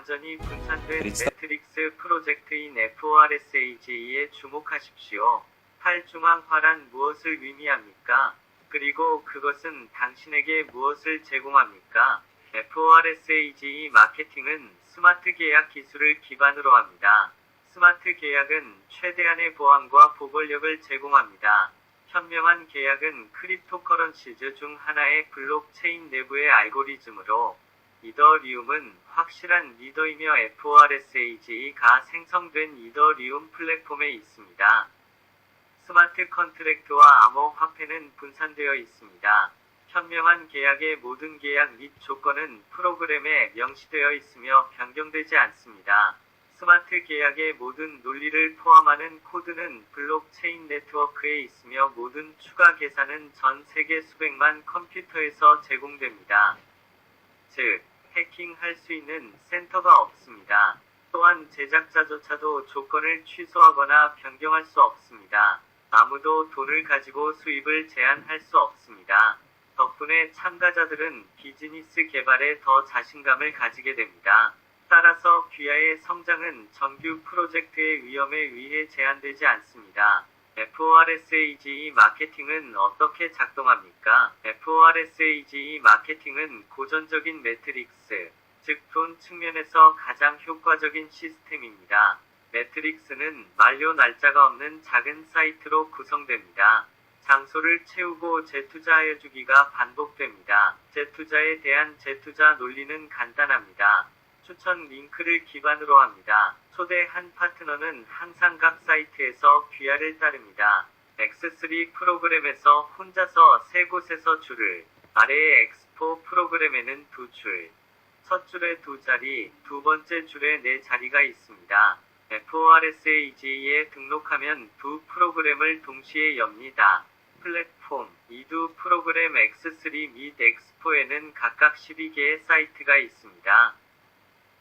완전히 분산된 그리스- 매트릭스 프로젝트인 FORSAG에 주목하십시오. 탈중앙화란 무엇을 의미합니까? 그리고 그것은 당신에게 무엇을 제공합니까? FORSAG 마케팅은 스마트 계약 기술을 기반으로 합니다. 스마트 계약은 최대한의 보안과 보건력을 제공합니다. 현명한 계약은 크립토커런시즈 중 하나의 블록체인 내부의 알고리즘으로 이더리움은 확실한 리더이며 FORSAG가 생성된 이더리움 플랫폼에 있습니다. 스마트 컨트랙트와 암호화폐는 분산되어 있습니다. 현명한 계약의 모든 계약 및 조건은 프로그램에 명시되어 있으며 변경되지 않습니다. 스마트 계약의 모든 논리를 포함하는 코드는 블록체인 네트워크에 있으며 모든 추가 계산은 전 세계 수백만 컴퓨터에서 제공됩니다. 즉, 해킹할 수 있는 센터가 없습니다. 또한 제작자조차도 조건을 취소하거나 변경할 수 없습니다. 아무도 돈을 가지고 수입을 제한할 수 없습니다. 덕분에 참가자들은 비즈니스 개발에 더 자신감을 가지게 됩니다. 따라서 귀하의 성장은 정규 프로젝트의 위험에 의해 제한되지 않습니다. FORSAG 마케팅은 어떻게 작동합니까? FORSAG 마케팅은 고전적인 매트릭스, 즉 돈 측면에서 가장 효과적인 시스템입니다. 매트릭스는 만료 날짜가 없는 작은 사이트로 구성됩니다. 장소를 채우고 재투자해주기가 반복됩니다. 재투자에 대한 재투자 논리는 간단합니다. 추천 링크를 기반으로 합니다. 초대한 파트너는 항상 각 사이트에서 귀하를 따릅니다. X3 프로그램에서 혼자서 3곳에서 줄을, 아래의 X4 프로그램에는 2줄, 첫 줄에 2자리, 두 번째 줄에 4자리가 있습니다. FORSAG에 등록하면 두 프로그램을 동시에 엽니다. 플랫폼, 이 두 프로그램 X3 및 X4에는 각각 12개의 사이트가 있습니다.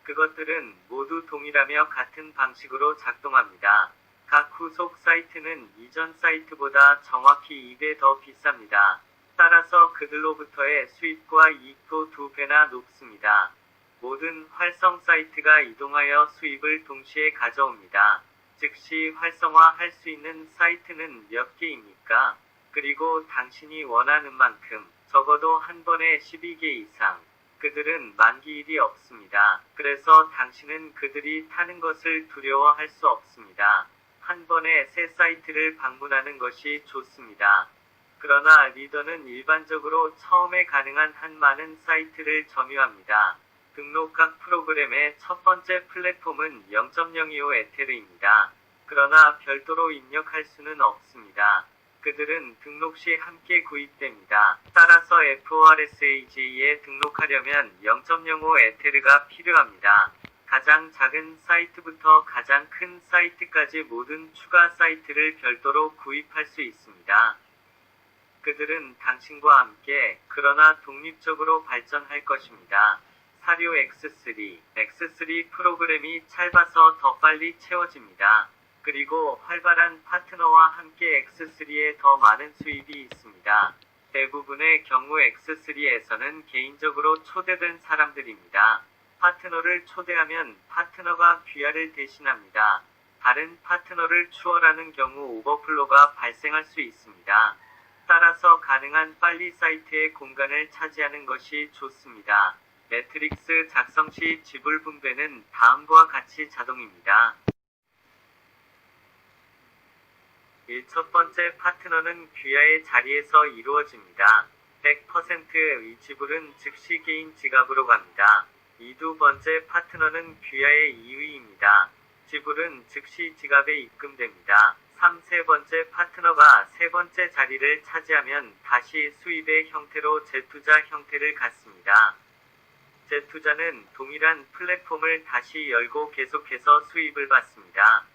그것들은 모두 동일하며 같은 방식으로 작동합니다. 각 후속 사이트는 이전 사이트보다 정확히 2배 더 비쌉니다. 따라서 그들로부터의 수입과 이익도 2배나 높습니다. 모든 활성 사이트가 이동하여 수입을 동시에 가져옵니다. 즉시 활성화할 수 있는 사이트는 몇 개입니까? 그리고 당신이 원하는 만큼, 적어도 한 번에 12개 이상. 그들은 만기일이 없습니다. 그래서 당신은 그들이 타는 것을 두려워할 수 없습니다. 한 번에 새 사이트를 방문하는 것이 좋습니다. 그러나 리더는 일반적으로 처음에 가능한 한 많은 사이트를 점유합니다. 등록 각 프로그램의 첫 번째 플랫폼은 0.025 에테르입니다. 그러나 별도로 입력할 수는 없습니다. 그들은 등록 시 함께 구입됩니다. 따라서 FORSAG에 등록하려면 0.05 에테르가 필요합니다. 가장 작은 사이트부터 가장 큰 사이트까지 모든 추가 사이트를 별도로 구입할 수 있습니다. 그들은 당신과 함께, 그러나 독립적으로 발전할 것입니다. 사료 X3 프로그램이 짧아서 더 빨리 채워집니다. 그리고 활발한 파트너와 함께 X3에 더 많은 수입이 있습니다. 대부분의 경우 X3에서는 개인적으로 초대된 사람들입니다. 파트너를 초대하면 파트너가 귀하를 대신합니다. 다른 파트너를 추월하는 경우 오버플로가 발생할 수 있습니다. 따라서 가능한 빨리 사이트의 공간을 차지하는 것이 좋습니다. 매트릭스 작성 시 지불 분배는 다음과 같이 자동입니다. 첫 번째 파트너는 귀하의 자리에서 이루어집니다. 100%의 지불은 즉시 개인 지갑으로 갑니다. 두 번째 파트너는 귀하의 2위입니다. 지불은 즉시 지갑에 입금됩니다. 세 번째 파트너가 세 번째 자리를 차지하면 다시 수입의 형태로 재투자 형태를 갖습니다. 재투자는 동일한 플랫폼을 다시 열고 계속해서 수입을 받습니다.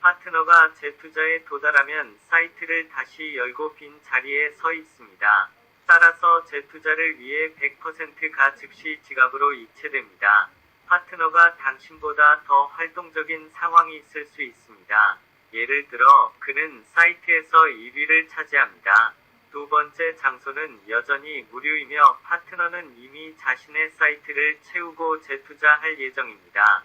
파트너가 재투자에 도달하면 사이트를 다시 열고 빈 자리에 서 있습니다. 따라서 재투자를 위해 100%가 즉시 지갑으로 이체됩니다. 파트너가 당신보다 더 활동적인 상황이 있을 수 있습니다. 예를 들어, 그는 사이트에서 1위를 차지합니다. 두 번째 장소는 여전히 무료이며 파트너는 이미 자신의 사이트를 채우고 재투자할 예정입니다.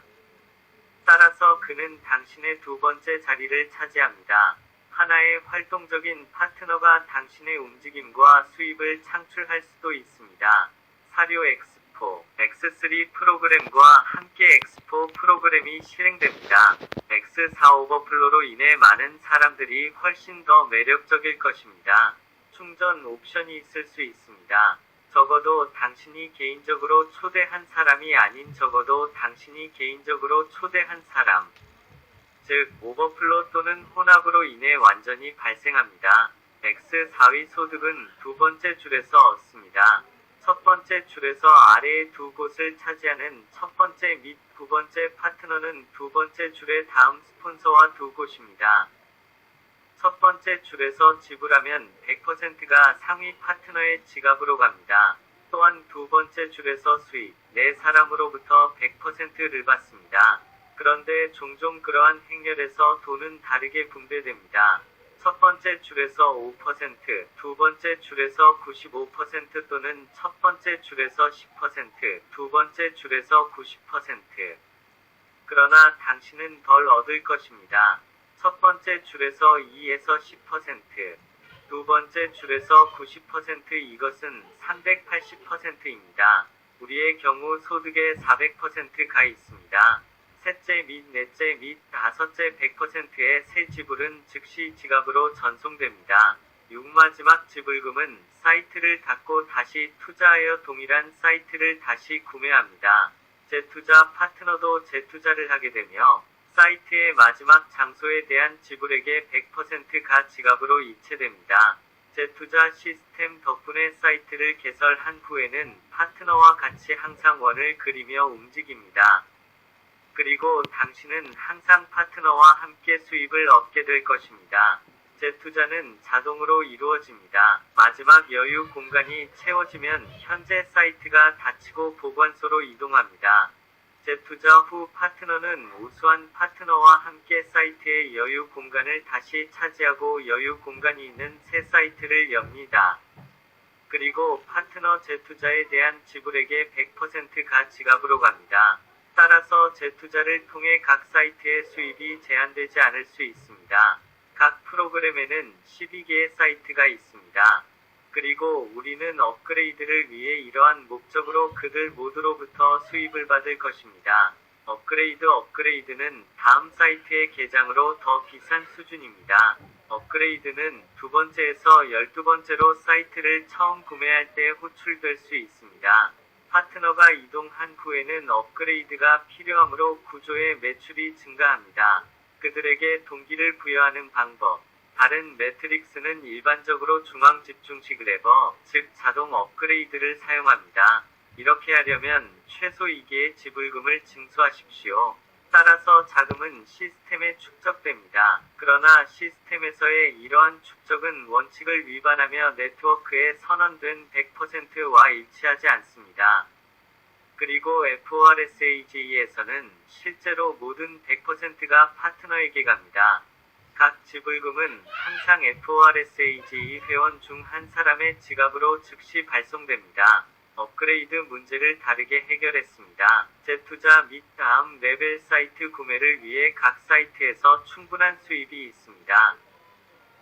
따라서 그는 당신의 두 번째 자리를 차지합니다. 하나의 활동적인 파트너가 당신의 움직임과 수입을 창출할 수도 있습니다. 사료 엑스포, X3 프로그램과 함께 엑스포 프로그램이 실행됩니다. X4 오버플로로 인해 많은 사람들이 훨씬 더 매력적일 것입니다. 충전 옵션이 있을 수 있습니다. 적어도 당신이 개인적으로 초대한 사람이 아닌 적어도 당신이 개인적으로 초대한 사람. 즉, 오버플로 또는 혼합으로 인해 완전히 발생합니다. X4위 소득은 두 번째 줄에서 얻습니다. 첫 번째 줄에서 아래의 두 곳을 차지하는 첫 번째 및 두 번째 파트너는 두 번째 줄의 다음 스폰서와 두 곳입니다. 첫 번째 줄에서 지불하면 100%가 상위 파트너의 지갑으로 갑니다. 또한 두 번째 줄에서 수입, 네 사람으로부터 100%를 받습니다. 그런데 종종 그러한 행렬에서 돈은 다르게 분배됩니다. 첫 번째 줄에서 5%, 두 번째 줄에서 95% 또는 첫 번째 줄에서 10%, 두 번째 줄에서 90%. 그러나 당신은 덜 얻을 것입니다. 첫 번째 줄에서 2에서 10%, 두 번째 줄에서 90%, 이것은 380%입니다. 우리의 경우 소득의 400%가 있습니다. 셋째 및 넷째 및 다섯째 100%의 새 지불은 즉시 지갑으로 전송됩니다. 6. 마지막 지불금은 사이트를 닫고 다시 투자하여 동일한 사이트를 다시 구매합니다. 재투자 파트너도 재투자를 하게 되며 사이트의 마지막 장소에 대한 지불액의 100%가 지갑으로 이체됩니다. 재투자 시스템 덕분에 사이트를 개설한 후에는 파트너와 같이 항상 원을 그리며 움직입니다. 그리고 당신은 항상 파트너와 함께 수입을 얻게 될 것입니다. 재투자는 자동으로 이루어집니다. 마지막 여유 공간이 채워지면 현재 사이트가 닫히고 보관소로 이동합니다. 재투자 후 파트너는 우수한 파트너와 함께 사이트의 여유 공간을 다시 차지하고 여유 공간이 있는 새 사이트를 엽니다. 그리고 파트너 재투자에 대한 지불액의 100%가 지갑으로 갑니다. 따라서 재투자를 통해 각 사이트의 수입이 제한되지 않을 수 있습니다. 각 프로그램에는 12개의 사이트가 있습니다. 그리고 우리는 업그레이드를 위해 이러한 목적으로 그들 모두로부터 수입을 받을 것입니다. 업그레이드는 다음 사이트의 계장으로 더 비싼 수준입니다. 업그레이드는 두 번째에서 12번째로 사이트를 처음 구매할 때 호출될 수 있습니다. 파트너가 이동한 후에는 업그레이드가 필요하므로 구조의 매출이 증가합니다. 그들에게 동기를 부여하는 방법. 다른 매트릭스는 일반적으로 중앙 집중식 레버, 즉 자동 업그레이드를 사용합니다. 이렇게 하려면 최소 2개의 지불금을 징수하십시오. 따라서 자금은 시스템에 축적됩니다. 그러나 시스템에서의 이러한 축적은 원칙을 위반하며 네트워크에 선언된 100%와 일치하지 않습니다. 그리고 FORSAG에서는 실제로 모든 100%가 파트너에게 갑니다. 각 지불금은 항상 FORSAG 회원 중 한 사람의 지갑으로 즉시 발송됩니다. 업그레이드 문제를 다르게 해결했습니다. 재투자 및 다음 레벨 사이트 구매를 위해 각 사이트에서 충분한 수입이 있습니다.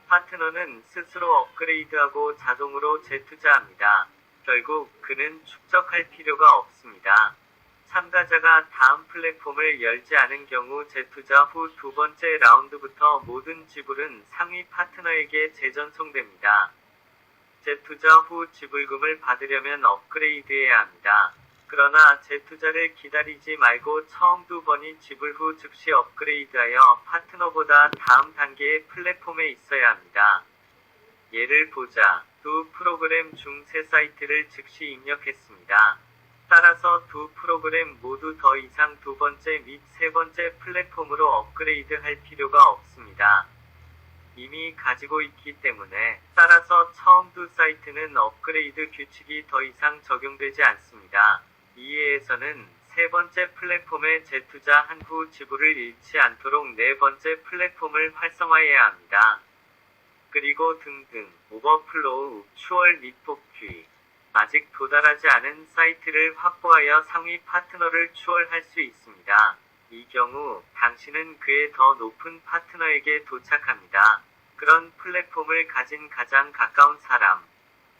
파트너는 스스로 업그레이드하고 자동으로 재투자합니다. 결국 그는 축적할 필요가 없습니다. 참가자가 다음 플랫폼을 열지 않은 경우 재투자 후 두 번째 라운드부터 모든 지불은 상위 파트너에게 재전송됩니다. 재투자 후 지불금을 받으려면 업그레이드해야 합니다. 그러나 재투자를 기다리지 말고 처음 두 번이 지불 후 즉시 업그레이드하여 파트너보다 다음 단계의 플랫폼에 있어야 합니다. 예를 보자. 두 프로그램 중 세 사이트를 즉시 입력했습니다. 따라서 두 프로그램 모두 더 이상 두 번째 및 세 번째 플랫폼으로 업그레이드 할 필요가 없습니다. 이미 가지고 있기 때문에. 따라서 처음 두 사이트는 업그레이드 규칙이 더 이상 적용되지 않습니다. 이해에서는 세 번째 플랫폼에 재투자한 후 지불을 잃지 않도록 네 번째 플랫폼을 활성화해야 합니다. 그리고 그리고 등등 오버플로우, 추월 및 뽑기. 아직 도달하지 않은 사이트를 확보하여 상위 파트너를 추월할 수 있습니다. 이 경우 당신은 그에 더 높은 파트너에게 도착합니다. 그런 플랫폼을 가진 가장 가까운 사람.